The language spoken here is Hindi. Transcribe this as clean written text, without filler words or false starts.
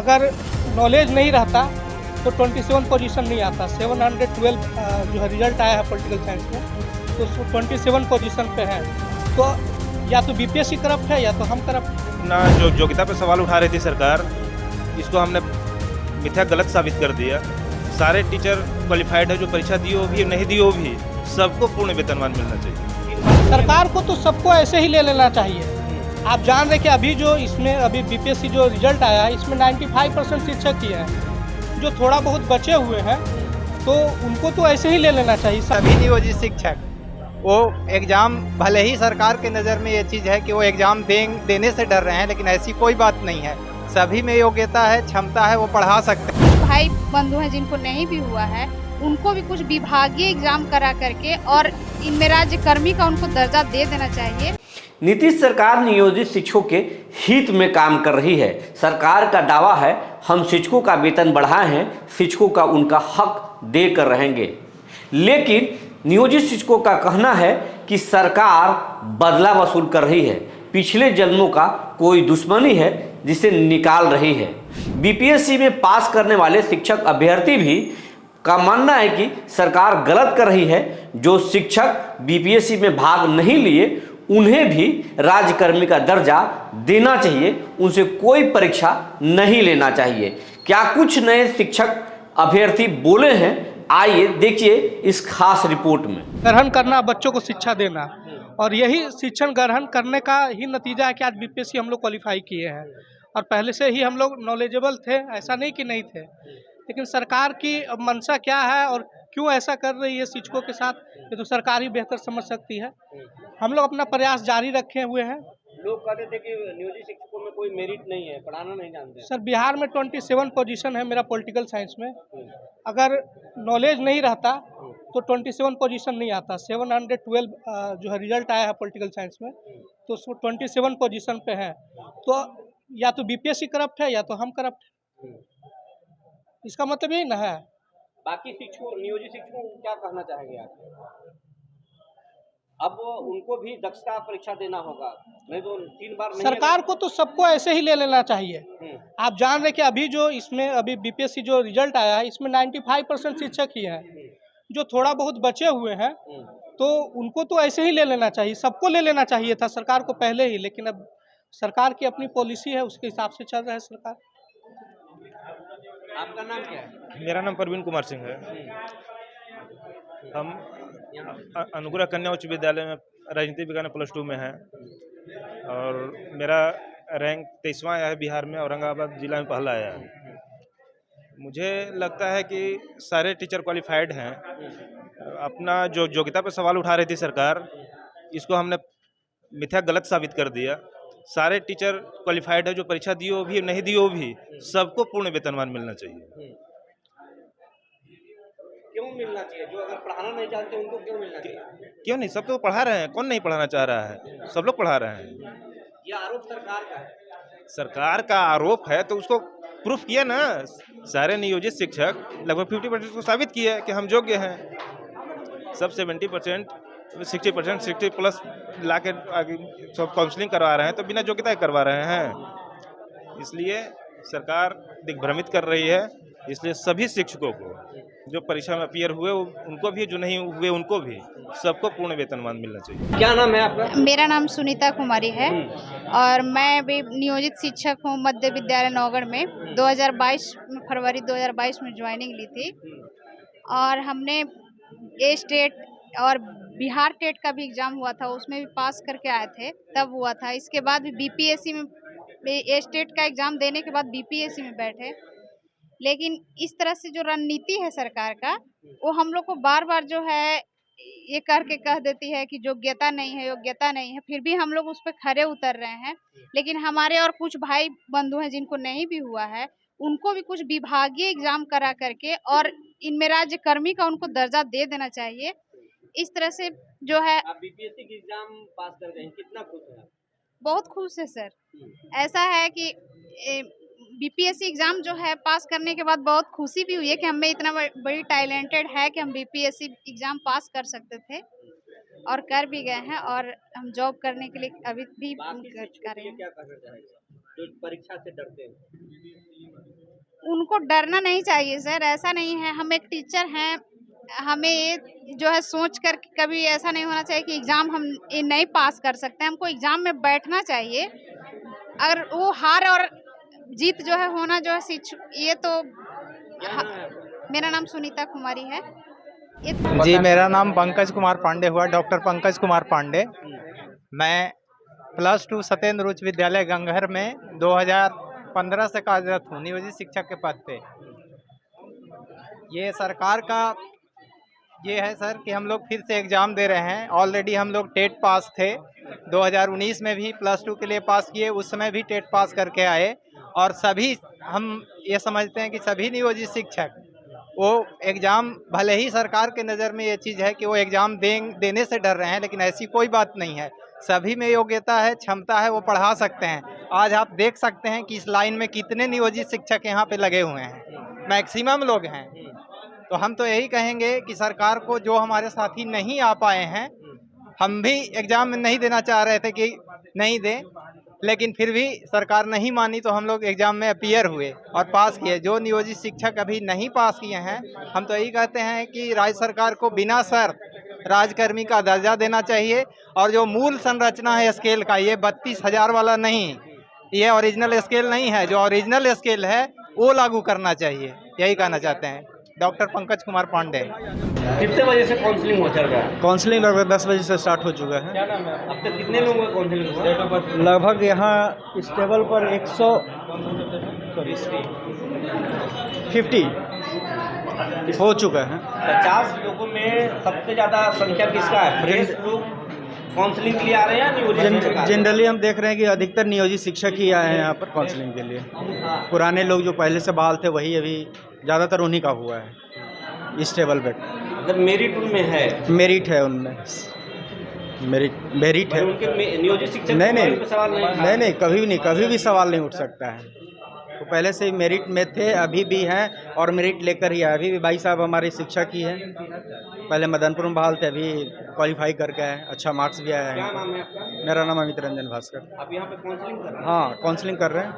अगर नॉलेज नहीं रहता तो 27 पोजीशन नहीं आता। 712 जो है रिजल्ट आया है पॉलिटिकल साइंस में, तो 27 पोजीशन पे है। तो या तो बीपीएससी करप्ट है या तो हम करप्ट। ना जो योग्यता पे सवाल उठा रही थी सरकार, इसको हमने मिथ्या गलत साबित कर दिया। सारे टीचर क्वालिफाइड है, जो परीक्षा दिए हो भी नहीं दिए हो भी, सबको पूर्ण वेतनमान मिलना चाहिए। सरकार को तो सबको ऐसे ही ले लेना चाहिए। आप जान रहे कि अभी जो इसमें अभी बीपीएससी जो रिजल्ट आया है, इसमें 95% शिक्षक ही हैं। जो थोड़ा बहुत बचे हुए हैं तो उनको तो ऐसे ही ले लेना चाहिए। सभी नियोजित शिक्षक वो एग्ज़ाम, भले ही सरकार के नज़र में ये चीज़ है कि वो एग्ज़ाम देने से डर रहे हैं, लेकिन ऐसी कोई बात नहीं है। सभी में योग्यता है, क्षमता है, वो पढ़ा सकते हैं। भाई बंधु हैं जिनको नहीं भी हुआ है, उनको भी कुछ विभागीय एग्जाम करा करके और इनमें राज्य कर्मी का उनको दर्जा दे देना चाहिए। नीतीश सरकार नियोजित शिक्षकों के हित में काम कर रही है। सरकार का दावा है, हम शिक्षकों का वेतन बढ़ाए हैं, शिक्षकों का उनका हक देकर रहेंगे। लेकिन नियोजित शिक्षकों का कहना है कि सरकार बदला वसूल कर रही है, पिछले जन्मों का कोई दुश्मनी है जिसे निकाल रही है। बीपीएससी में पास करने वाले शिक्षक अभ्यर्थी भी का मानना है कि सरकार गलत कर रही है। जो शिक्षक बीपीएससी में भाग नहीं लिए उन्हें भी राज्यकर्मी का दर्जा देना चाहिए, उनसे कोई परीक्षा नहीं लेना चाहिए। क्या कुछ नए शिक्षक अभ्यर्थी बोले हैं, आइए देखिए इस खास रिपोर्ट में। ग्रहण करना, बच्चों को शिक्षा देना, और यही शिक्षण ग्रहण करने का ही नतीजा है कि आज बीपीएससी हम लोग क्वालिफाई किए हैं। और पहले से ही हम लोग नॉलेजेबल थे, ऐसा नहीं कि नहीं थे। लेकिन सरकार की मंशा क्या है और क्यों ऐसा कर रही है शिक्षकों के साथ, ये तो सरकार ही बेहतर समझ सकती है। हम लोग अपना प्रयास जारी रखे हुए हैं। लोग कहते थे कि नियोजित शिक्षकों में कोई मेरिट नहीं है, पढ़ाना नहीं जानते। सर, बिहार में 27 पोजीशन है मेरा पॉलिटिकल साइंस में। अगर नॉलेज नहीं रहता तो 27 पोजीशन नहीं आता। 712 जो है रिजल्ट आया है पॉलिटिकल साइंस में, तो 27 पोजीशन पे है। तो या तो बीपीएससी करप्ट है या तो हम करप्ट हैं। इसका मतलब यही ना है। बाकी शिक्षकों, नियोजित शिक्षकों को क्या कहना चाहेंगे आप? अब उनको भी दक्षता परीक्षा देना होगा, नहीं तो 3 बार नहीं। सरकार को तो सबको ऐसे ही ले लेना चाहिए। आप जान रहे कि अभी जो इसमें अभी बीपीएससी जो रिजल्ट आया है, इसमें 95% शिक्षक ही हैं। जो थोड़ा बहुत बचे हुए हैं तो उनको तो ऐसे ही ले लेना चाहिए। सबको ले लेना चाहिए था सरकार को पहले ही, लेकिन अब सरकार की अपनी पॉलिसी है, उसके हिसाब से चल रहा है सरकार। आपका नाम क्या है? मेरा नाम प्रवीण कुमार सिंह है। हम अनुग्रह कन्या उच्च विद्यालय में राजनीति विज्ञान +2 में है और मेरा रैंक 23वां आया है बिहार में, औरंगाबाद जिला में पहला आया है। मुझे लगता है कि सारे टीचर क्वालिफाइड हैं। अपना जो योग्यता पे सवाल उठा रही थी सरकार, इसको हमने मिथ्या गलत साबित कर दिया। सारे टीचर क्वालिफाइड है, जो परीक्षा दिए हो भी नहीं दिए हो भी, सबको पूर्ण वेतनमान मिलना चाहिए। क्यों मिलना चाहिए? जो अगर पढ़ाना नहीं जानते उनको क्यों मिलना चाहिए? क्यों नहीं, सब तो पढ़ा रहे हैं, कौन नहीं पढ़ाना चाह रहा है, सब लोग पढ़ा रहे हैं। ये आरोप सरकार का है। सरकार का आरोप है तो उसको प्रूफ किया ना। सारे नियोजित शिक्षक लगभग 50% को साबित किया कि हम योग्य हैं। सब 70%, 60%, 60+ ला के आगे सब काउंसलिंग करवा रहे हैं, तो बिना योग्यता के करवा रहे हैं। इसलिए सरकार दिग्भ्रमित कर रही है। इसलिए सभी शिक्षकों को जो परीक्षा में अपीयर हुए उनको भी, जो नहीं हुए उनको भी, सबको पूर्ण वेतनमान मिलना चाहिए। क्या नाम है आपका? मेरा नाम सुनीता कुमारी है और मैं भी नियोजित शिक्षक हूँ मध्य विद्यालय नौगढ़ में। 2022 में, फरवरी 2022 में ज्वाइनिंग ली थी और हमने ए स्टेट और बिहार टेट का भी एग्ज़ाम हुआ था, उसमें भी पास करके आए थे, तब हुआ था। इसके बाद भी बीपीएससी में, ए स्टेट का एग्ज़ाम देने के बाद बीपीएससी में बैठे। लेकिन इस तरह से जो रणनीति है सरकार का, वो हम लोग को बार बार जो है ये करके कह देती है कि योग्यता नहीं है, योग्यता नहीं है। फिर भी हम लोग उस पर खरे उतर रहे हैं। लेकिन हमारे और कुछ भाई बंधु हैं जिनको नहीं भी हुआ है, उनको भी कुछ विभागीय एग्जाम करा करके और इनमें राज्य कर्मी का उनको दर्जा दे देना चाहिए। इस तरह से जो है। आप बीपीएससी की एग्जाम पास कर गए हैं, कितना खुश हैं आप? बहुत खुश है सर। ऐसा है कि बीपीएससी एग्ज़ाम जो है पास करने के बाद बहुत खुशी भी हुई है कि हमें इतना बड़ी टैलेंटेड है कि हम बीपीएससी एग्ज़ाम पास कर सकते थे और कर भी गए हैं और हम जॉब करने के लिए अभी भी कर रहे हैं। क्या कहना चाहेंगे जो परीक्षा से डरते हैं? उनको डरना नहीं चाहिए सर, ऐसा नहीं है। हम एक टीचर हैं, हमें ये जो है सोच कर कभी ऐसा नहीं होना चाहिए कि एग्ज़ाम हम ये नहीं पास कर सकते हैं। हमको एग्ज़ाम में बैठना चाहिए। अगर वो हार और जीत जो है होना जो है ये तो मेरा नाम सुनीता कुमारी है। जी, मेरा नाम पंकज कुमार पांडे हुआ, डॉक्टर पंकज कुमार पांडे। मैं +2 सत्येंद्र उच्च विद्यालय गंगहर में 2015 से कार्यरत हूँ नियोजित शिक्षक के पद पे। ये सरकार का ये है सर कि हम लोग फिर से एग्ज़ाम दे रहे हैं। ऑलरेडी हम लोग टेट पास थे, 2019 में भी +2 के लिए पास किए, उस समय भी टेट पास करके आए। और सभी हम ये समझते हैं कि सभी नियोजित शिक्षक वो एग्ज़ाम, भले ही सरकार के नज़र में ये चीज़ है कि वो एग्ज़ाम देने से डर रहे हैं, लेकिन ऐसी कोई बात नहीं है। सभी में योग्यता है, क्षमता है, वो पढ़ा सकते हैं। आज आप देख सकते हैं कि इस लाइन में कितने नियोजित शिक्षक यहाँ पे लगे हुए हैं, मैक्सिमम लोग हैं। तो हम तो यही कहेंगे कि सरकार को, जो हमारे साथी नहीं आ पाए हैं, हम भी एग्ज़ाम में नहीं देना चाह रहे थे कि नहीं दें, लेकिन फिर भी सरकार नहीं मानी तो हम लोग एग्ज़ाम में अपीयर हुए और पास किए। जो नियोजित शिक्षक अभी नहीं पास किए हैं, हम तो यही कहते हैं कि राज्य सरकार को बिना शर्त राजकर्मी का दर्जा देना चाहिए। और जो मूल संरचना है स्केल का, ये 32,000 वाला नहीं, ये ओरिजिनल स्केल नहीं है। जो ओरिजिनल स्केल है वो लागू करना चाहिए, यही कहना चाहते हैं। डॉक्टर पंकज कुमार पांडे। कितने बजे से काउंसलिंग हो चल रहा है? काउंसलिंग लगभग 10 बजे से स्टार्ट हो चुका है। क्या नाम है? अब तक कितने लोगों का काउंसलिंग हुआ? लगभग यहाँ इस टेबल पर 150 हो चुका है। 50 लोगों में सबसे ज़्यादा संख्या किसका है? फ्रेश लोग काउंसलिंग के लिए आ रहे हैं या नियोजित शिक्षक? जनरली हम देख रहे हैं कि अधिकतर नियोजित शिक्षक ही आए हैं यहाँ पर काउंसलिंग के लिए। पुराने लोग जो पहले से बहाल थे वही अभी ज़्यादातर उन्हीं का हुआ है इस टेबल पे। अगर मेरिट उनमें है, मेरिट है उनमें, मेरिट है। उनके नियोजित शिक्षक नहीं, सवाल नहीं, कभी भी सवाल नहीं उठ सकता है। तो पहले से मेरिट में थे, अभी भी हैं और मेरिट लेकर ही आए। अभी भी भाई साहब हमारे शिक्षक ही हैं, पहले मदनपुर में बहाल थे, अभी क्वालिफाई करके आए, अच्छा मार्क्स भी आया है। क्या नाम है आपका? मेरा नाम अमित रंजन भास्कर। आप यहाँ पे काउंसलिंग कर रहे हैं? हाँ, काउंसलिंग कर रहे हैं।